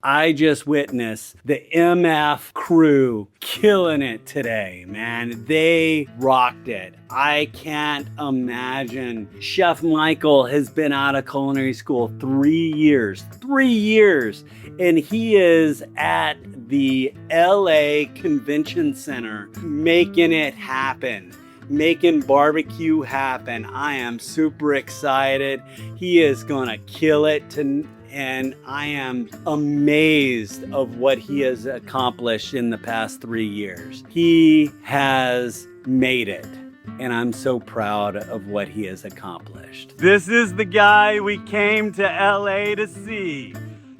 I just witnessed the MF crew killing it today, man. They rocked it. I can't imagine. Chef Michael has been out of culinary school 3 years. 3 years. And he is at the LA Convention Center making it happen. Making barbecue happen. I am super excited. He is gonna kill it and I am amazed of what he has accomplished in the past 3 years. He has made it, and I'm so proud of what he has accomplished. This is the guy we came to LA to see.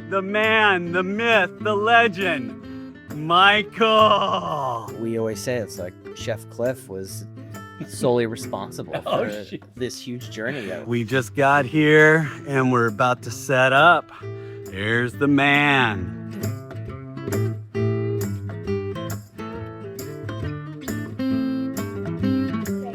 The man, the myth, the legend, Michael. We always say it's like Chef Clif was solely responsible for this huge journey that we just got here and we're about to set up. Here's the man.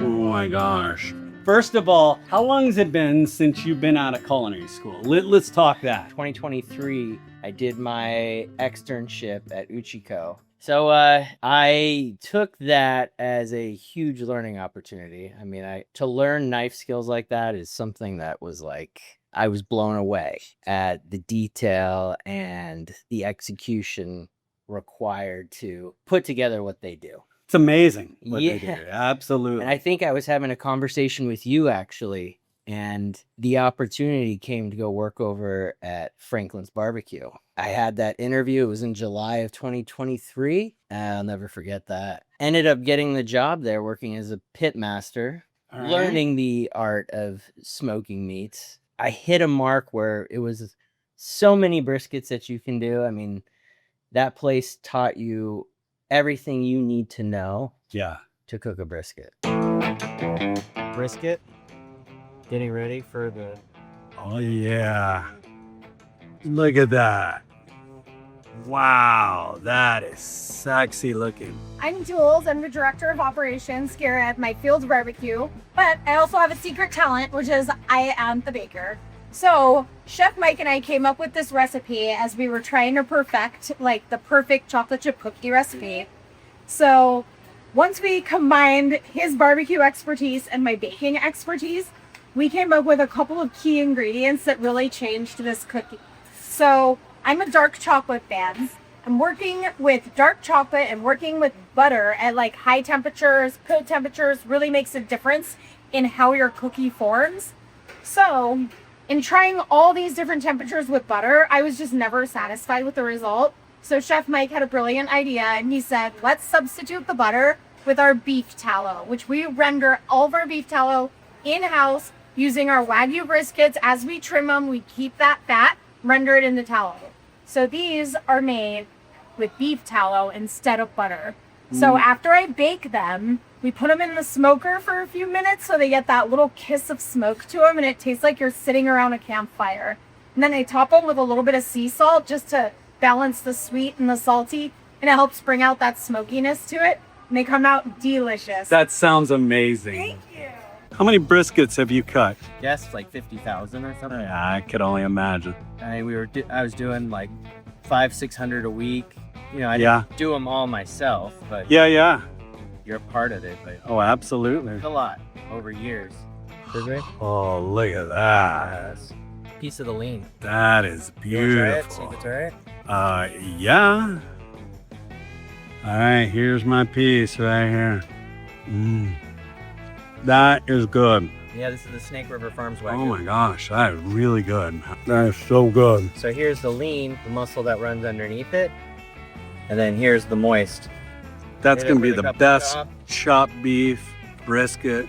Oh my gosh. First of all, how long has it been since you've been out of culinary school? Let's talk that. 2023, I did my externship at Uchiko. So I took that as a huge learning opportunity. I mean, to learn knife skills like that is something that was like, I was blown away at the detail and the execution required to put together what they do. It's amazing what they do. Absolutely. And I think I was having a conversation with you actually, and the opportunity came to go work over at Franklin's Barbecue. I had that interview. It was in July of 2023. I'll never forget that. Ended up getting the job there working as a pit master, learning the art of smoking meats. I hit a mark where it was so many briskets that you can do. I mean, that place taught you everything you need to know to cook a brisket. Brisket. Getting ready for the... Oh yeah. Look at that. Wow, that is sexy looking. I'm Jules. I'm the Director of Operations here at my field barbecue, but I also have a secret talent, which is I am the baker. So Chef Mike and I came up with this recipe as we were trying to perfect like the perfect chocolate chip cookie recipe. So once we combined his barbecue expertise and my baking expertise, we came up with a couple of key ingredients that really changed this cookie. So I'm a dark chocolate fan. I'm working with dark chocolate and working with butter at like high temperatures, cold temperatures really makes a difference in how your cookie forms. So in trying all these different temperatures with butter, I was just never satisfied with the result. So Chef Mike had a brilliant idea and he said, let's substitute the butter with our beef tallow, which we render all of our beef tallow in-house using our Wagyu briskets. As we trim them, we keep that fat, render it in the tallow. So these are made with beef tallow instead of butter. So after I bake them, we put them in the smoker for a few minutes so they get that little kiss of smoke to them and it tastes like you're sitting around a campfire. And then I top them with a little bit of sea salt just to balance the sweet and the salty, and it helps bring out that smokiness to it, and they come out delicious. That sounds amazing. Thank you. How many briskets have you cut? Yes, like 50,000 or something. Yeah, I could only imagine. I was doing like 500-600 a week. You know, I didn't do them all myself, but Yeah. you're a part of it. But Oh, absolutely. it's a lot over years. Oh, look at that. Piece of the lean. That is beautiful. You try it? Yeah. All right, here's my piece right here. That is good. Yeah, this is the Snake River Farms Wagyu. Oh my gosh, that is really good. That is so good. So here's the lean, the muscle that runs underneath it. And then here's the moist. That's Hit it gonna be with a the couple best chopped. chopped beef brisket.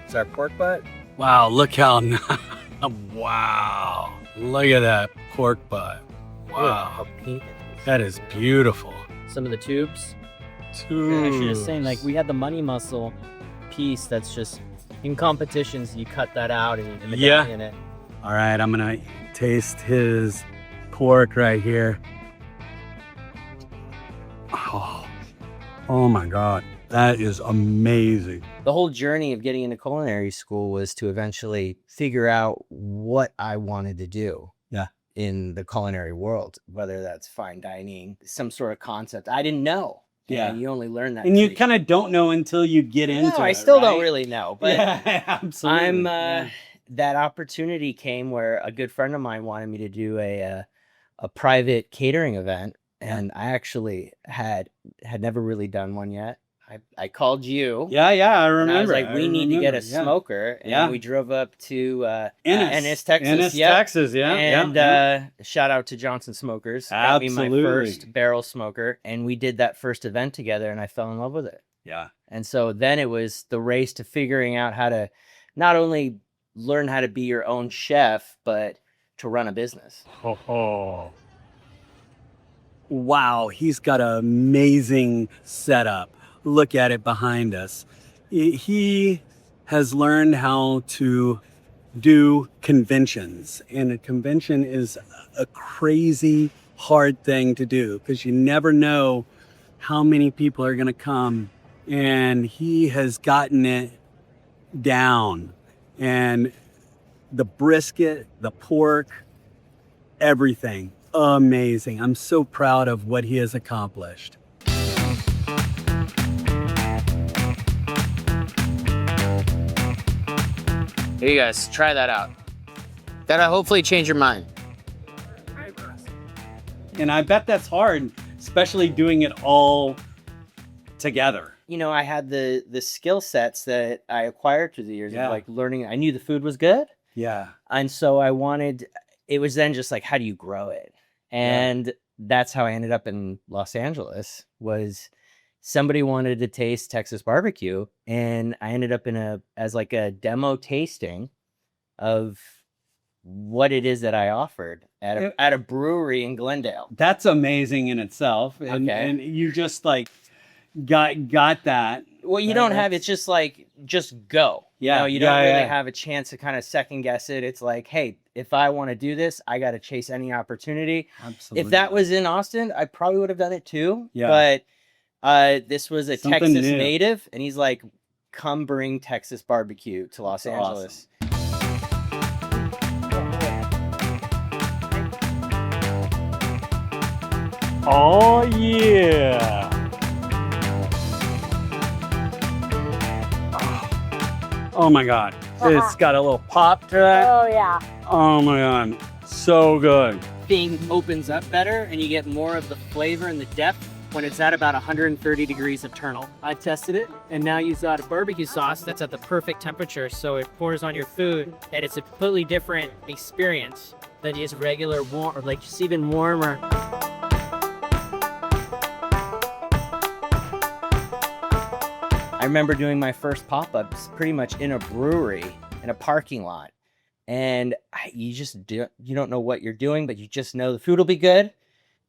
It's our pork butt. Wow, look how wow. Look at that pork butt. Wow, How pink it is. that is beautiful. Some of the tubes. Too. I should have saying, like, we had the money muscle piece that's just in competitions. You cut that out and the Yeah. in it. All right, I'm gonna taste his pork right here. Oh my God, that is amazing. The whole journey of getting into culinary school was to eventually figure out what I wanted to do. Yeah. in the culinary world, whether that's fine dining, some sort of concept. I didn't know. Yeah. And you only learn that. And you kind of don't know until you get into it. I still don't right? really know, but yeah, absolutely. That opportunity came where a good friend of mine wanted me to do a private catering event, and I actually had never really done one yet. I called you. Yeah, I remember. And I was like, we need to get a smoker. And we drove up to Ennis, Texas. Ennis, Texas, And shout out to Johnson Smokers. Got me my first barrel smoker. And we did that first event together, and I fell in love with it. Yeah. And so then it was the race to figuring out how to not only learn how to be your own chef, but to run a business. Wow, he's got an amazing setup. Look at it behind us. He has learned how to do conventions, and a convention is a crazy hard thing to do because you never know how many people are going to come, and he has gotten it down. And the brisket, the pork, everything, amazing. I'm so proud of what he has accomplished. Here you guys, try that out. That'll hopefully change your mind. And I bet that's hard, especially doing it all together. You know, I had the skill sets that I acquired through the years of like learning. I knew the food was good. Yeah. And so it was then just like, how do you grow it? And that's how I ended up in Los Angeles. Was somebody wanted to taste Texas barbecue, and I ended up as like a demo tasting of what it is that I offered at a brewery in Glendale. That's amazing in itself. And you just like got that. Well, you don't have, it's just like, just go. Yeah. You don't really have a chance to kind of second guess it. It's like, hey, if I want to do this, I got to chase any opportunity. Absolutely. If that was in Austin, I probably would have done it too. Yeah. But this was a Something Texas new. native, and he's like, come bring Texas barbecue to Los Angeles. Awesome. Oh, yeah. Oh my God. It's got a little pop to that. Oh, yeah. Oh my God. So good. Thing opens up better, and you get more of the flavor and the depth when it's at about 130 degrees internal. I tested it, and now you've got a barbecue sauce that's at the perfect temperature, so it pours on your food, and it's a completely different experience than just regular warm, or like just even warmer. I remember doing my first pop-ups pretty much in a brewery in a parking lot, and you don't know what you're doing, but you just know the food will be good.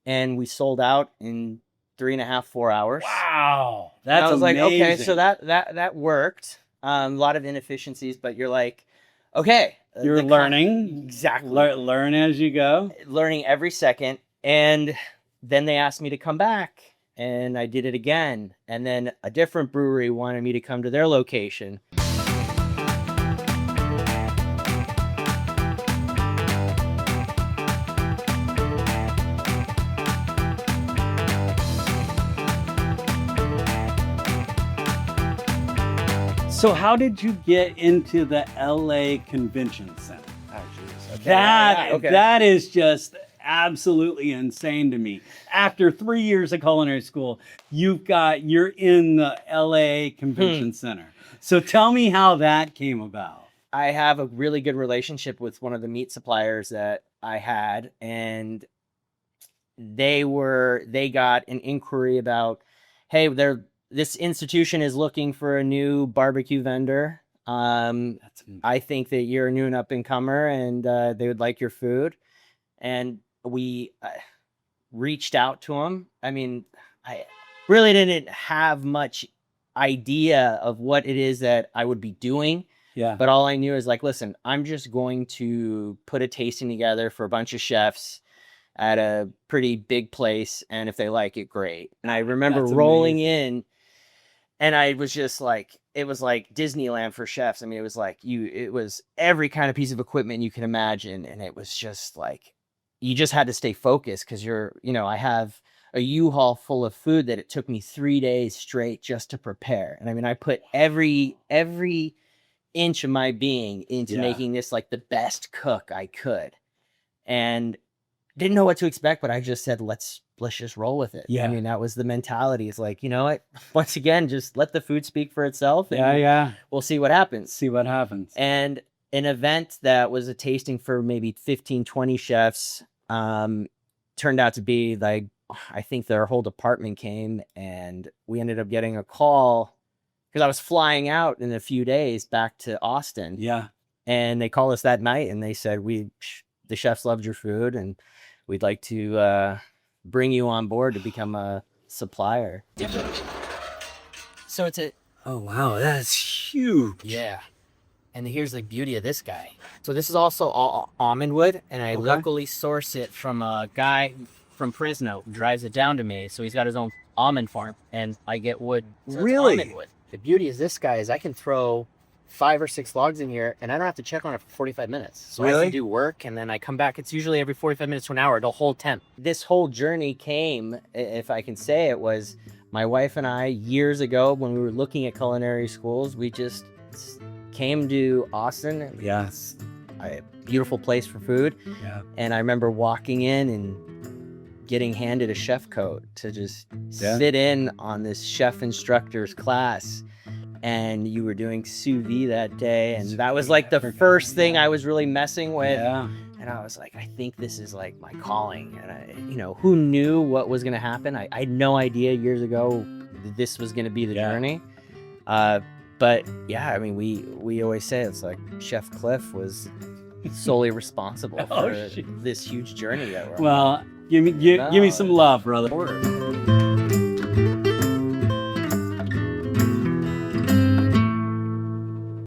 And we sold out in 3.5, 4 hours. Wow. That's I was amazing. like, okay, so that worked. A lot of inefficiencies, but you're like, okay. You're learning. Exactly. Learn as you go. Learning every second. And then they asked me to come back, and I did it again. And then a different brewery wanted me to come to their location. So how did you get into the LA Convention Center? Oh, geez. Okay. That is just absolutely insane to me. After 3 years of culinary school, you're in the LA Convention Center. So tell me how that came about. I have a really good relationship with one of the meat suppliers that I had, and they got an inquiry about, hey, this institution is looking for a new barbecue vendor. I think that you're a new and up and comer, and they would like your food. And we reached out to them. I mean, I really didn't have much idea of what it is that I would be doing. Yeah. But all I knew is like, listen, I'm just going to put a tasting together for a bunch of chefs at a pretty big place, and if they like it, great. And I remember rolling in, and I was just like, it was like Disneyland for chefs. I mean, it was like it was every kind of piece of equipment you can imagine, and it was just like, you just had to stay focused because I have a U-Haul full of food that it took me 3 days straight just to prepare. And I mean, I put every inch of my being into making this like the best cook I could, and didn't know what to expect, but I just said, let's just roll with it. Yeah. I mean, that was the mentality. It's like, you know what, once again, just let the food speak for itself. And we'll see what happens. And an event that was a tasting for maybe 15, 20 chefs turned out to be like, I think their whole department came, and we ended up getting a call because I was flying out in a few days back to Austin. Yeah. And they called us that night and they said, the chefs loved your food and we'd like to bring you on board to become a supplier. So it's Oh, wow. That's huge. yeah. And here's the beauty of this guy. So this is also all almond wood, and I locally source it from a guy from Fresno who drives it down to me. So he's got his own almond farm, and I get wood. So Really? it's almond wood. The beauty is this guy is I can throw 5 or 6 logs in here, and I don't have to check on it for 45 minutes. So I Really? can do work, and then I come back. It's usually every 45 minutes to an hour, the whole temp. This whole journey came, if I can say it, was my wife and I years ago when we were looking at culinary schools. We just came to Austin. Yes. A beautiful place for food. Yeah. And I remember walking in and getting handed a chef coat to just sit in on this chef instructor's class. And you were doing sous vide that day. And that was like the first thing I was really messing with. Yeah. And I was like, I think this is like my calling. And who knew what was going to happen? I had no idea years ago this was going to be the journey. But yeah, I mean, we always say it's like Chef Clif was solely responsible for this huge journey that we're on. Well, give me some love, brother.